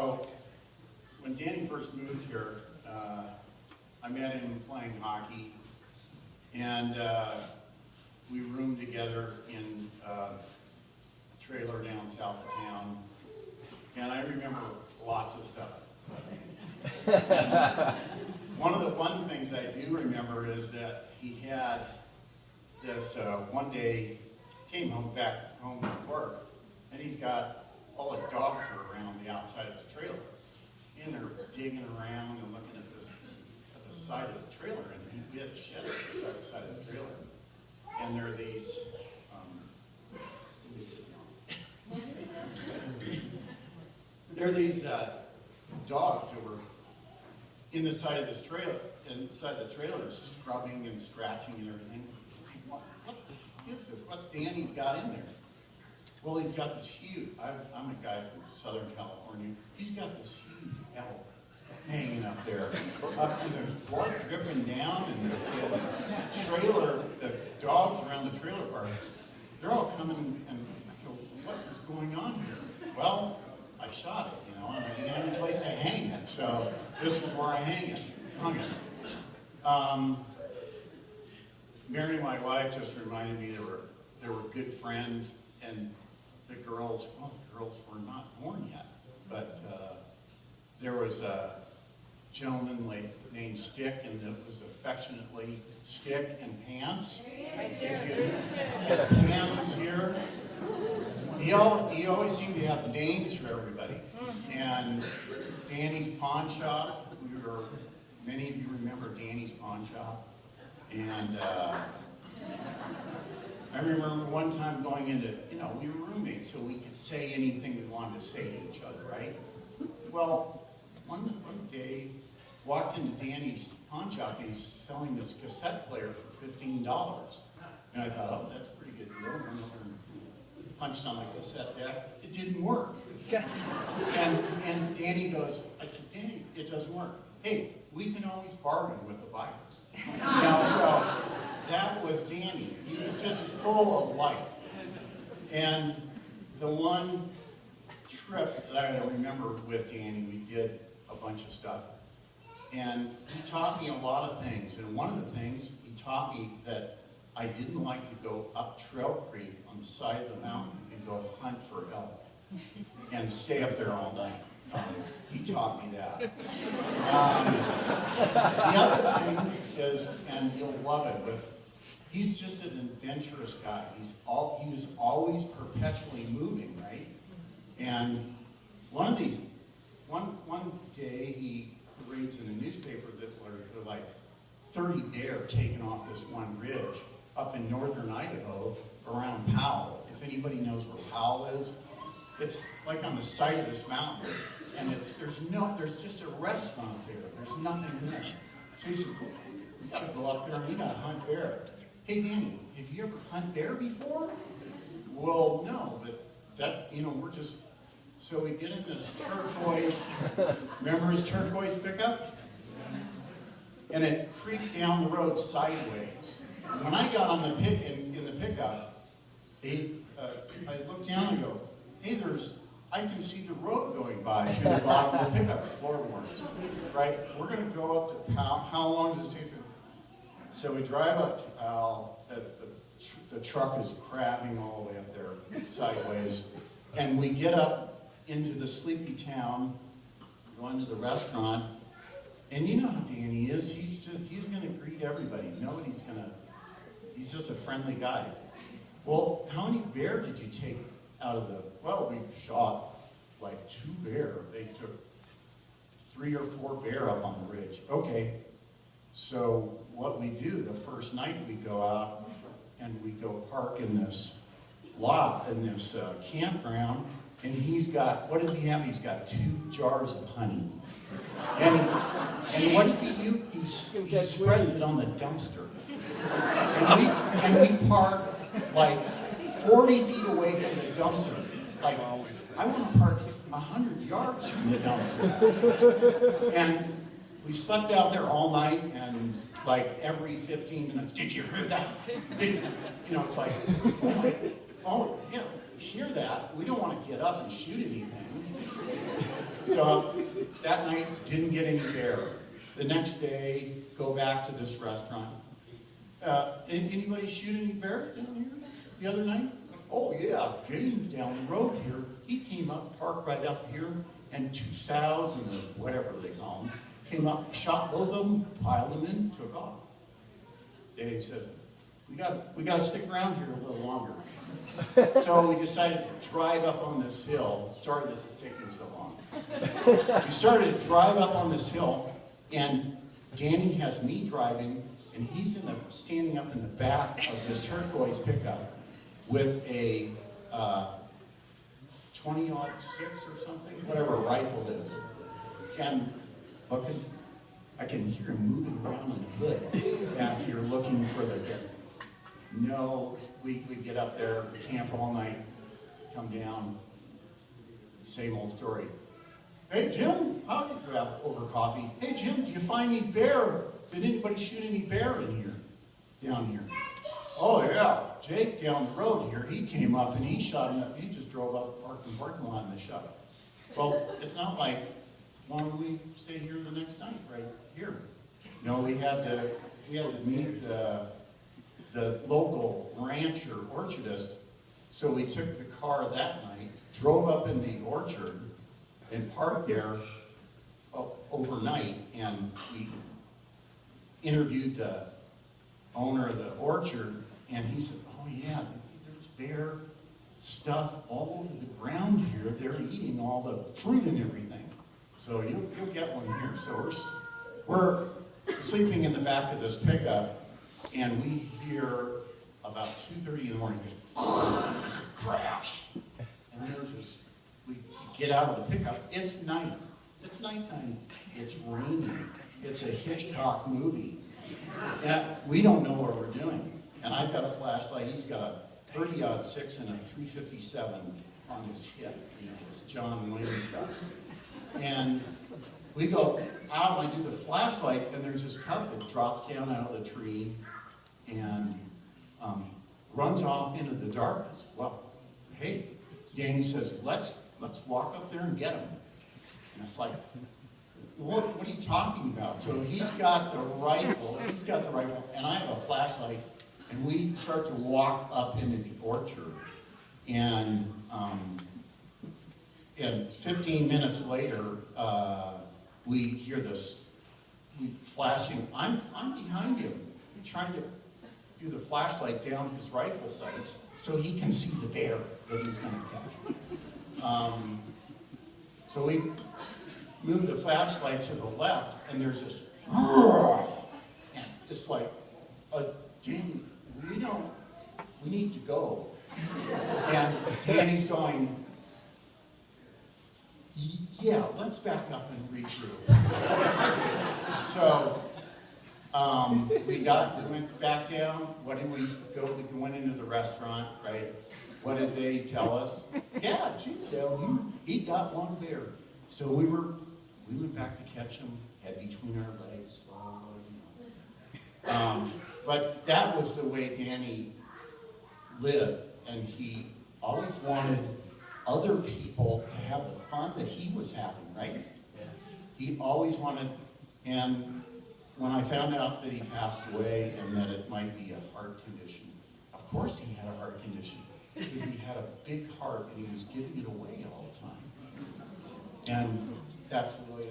So, when Danny first moved here, I met him playing hockey, and we roomed together in a trailer down south of town, and I remember lots of stuff. One things I do remember is that he had this one day, came back home from work, and he's got all the dogs are around the outside of his trailer. And they're digging around and looking at the side of the trailer, and we had a shed at the side of the trailer. And there are these, dogs that were in the side of this trailer, inside the trailer, scrubbing and scratching and everything. What is this? What's Danny's got in there? Well, he's got this huge, I'm a guy from Southern California, he's got this huge elk hanging up there. And there's blood dripping down, and the trailer, the dogs around the trailer park, they're all coming and go, what is going on here? Well, I shot it, and I didn't have any place to hang it, so this is where I hung it. Mary, my wife, just reminded me there were good friends, and the girls were not born yet, but there was a gentleman named Stick, and it was affectionately Stick and Pants. Right there, and Pants is here. He always seemed to have names for everybody. And Danny's Pawn Shop, many of you remember Danny's Pawn Shop. And I remember one time going into, we were roommates, so we could say anything we wanted to say to each other, right? Well, one day, walked into Danny's pawn shop, and he's selling this cassette player for $15. And I thought, oh, that's a pretty good deal. Went over and punched on the cassette deck. It didn't work. And Danny goes, I said, Danny, it doesn't work. Hey, we can always bargain with the buyer. So that was Danny. He was just full of life. And the one trip that I remember with Danny, we did a bunch of stuff. And he taught me a lot of things. And one of the things he taught me that I didn't like to go up Trail Creek on the side of the mountain and go hunt for elk and stay up there all night. He taught me that. The other thing is, and you'll love it, but he's just an adventurous guy. He was always perpetually moving, right? And one day he reads in a newspaper that there were like 30 bear taken off this one ridge up in northern Idaho around Powell. If anybody knows where Powell is, it's like on the side of this mountain, and there's just a restaurant there. There's nothing there. So he said, we got to go up there and we got to hunt bear. Hey Danny, have you ever hunted bear before? Well, no, but that we're just. So we get in this turquoise. Remember his turquoise pickup? And it creaked down the road sideways. And when I got on the in the pickup, I looked down and go, hey, I can see the road going by through the bottom of the pickup, floorboards. Right? We're going to go up to Powell. How long does it take? So we drive up to Powell. The truck is crabbing all the way up there sideways. And we get up into the sleepy town, going to the restaurant. And you know how Danny is. He's going to greet everybody. He's just a friendly guy. Well, how many bear did you take out of the, well, we shot like 2 bear. They took 3 or 4 bear up on the ridge. Okay, so what we do, the first night we go out and we go park in this lot, in this campground, and he's got, what does he have? He's got 2 jars of honey. And what does he do? He spreads it on the dumpster. And we park like 40 feet away from the dumpster. Like, I want to park 100 yards from the dumpster. And we slept out there all night, and like every 15 minutes, did you hear that? It's like, oh yeah, hear that? We don't want to get up and shoot anything. So So that night, didn't get any bear. The next day, go back to this restaurant. Anybody shoot any bear down here the other night? Oh yeah, James down the road here, he came up, parked right up here, and 2 sows and whatever they call them, came up, shot both of them, piled them in, took off. Daddy said, we got to stick around here a little longer. So we decided to drive up on this hill. Sorry this is taking so long. We started to drive up on this hill, and Danny has me driving, and he's standing up in the back of this turquoise pickup with a 20-06 or something, whatever a rifle is. And looking, I can hear him moving around on the hood back here looking for the bear. No, we get up there, camp all night, come down, same old story. Hey Jim, how did you grab over coffee? Hey Jim, do you find any bear? Did anybody shoot any bear in here, down here? Oh yeah, Jake down the road here, he came up and he shot him up. He just drove up, parked in the parking lot and they shot him. Well, it's not like, why don't we stay here the next night, right here? No, we had to meet the local rancher orchardist, so we took the car that night, drove up in the orchard, and parked there overnight, and we interviewed the owner of the orchard, and he said, oh yeah, there's bear stuff all over the ground here. They're eating all the fruit and everything. So you'll get one here. So we're sleeping in the back of this pickup, and we hear about 2:30 in the morning, crash. And there's this, we get out of the pickup. It's night. It's nighttime. It's raining. It's a Hitchcock movie. And we don't know what we're doing. And I've got a flashlight. He's got a 30-06 and a 357 on his hip. You know, it's John Wayne stuff. And we go out, and I do the flashlight, and there's this cub that drops down out of the tree and runs off into the darkness. Well, hey, Danny says, let's walk up there and get him. And it's like, what are you talking about? So he's got the rifle, and I have a flashlight, and we start to walk up into the orchard. And 15 minutes later, we hear this flashing. I'm behind him. I'm trying to do the flashlight down his rifle sights so he can see the bear that he's going to catch. So we move the flashlight to the left, and there's this, and it's like, Danny, we need to go. And Danny's going, yeah, let's back up and regroup. So we went back down. What did we go? We went into the restaurant, right? What did they tell us? Yeah, he got one bear. So we went back to catch him, head between our legs. But that was the way Danny lived, and he always wanted other people to have the fun that he was having, right? Yeah. He always wanted, and when I found out that he passed away and that it might be a heart condition, of course he had a heart condition, because he had a big heart and he was giving it away all the time. And that's the way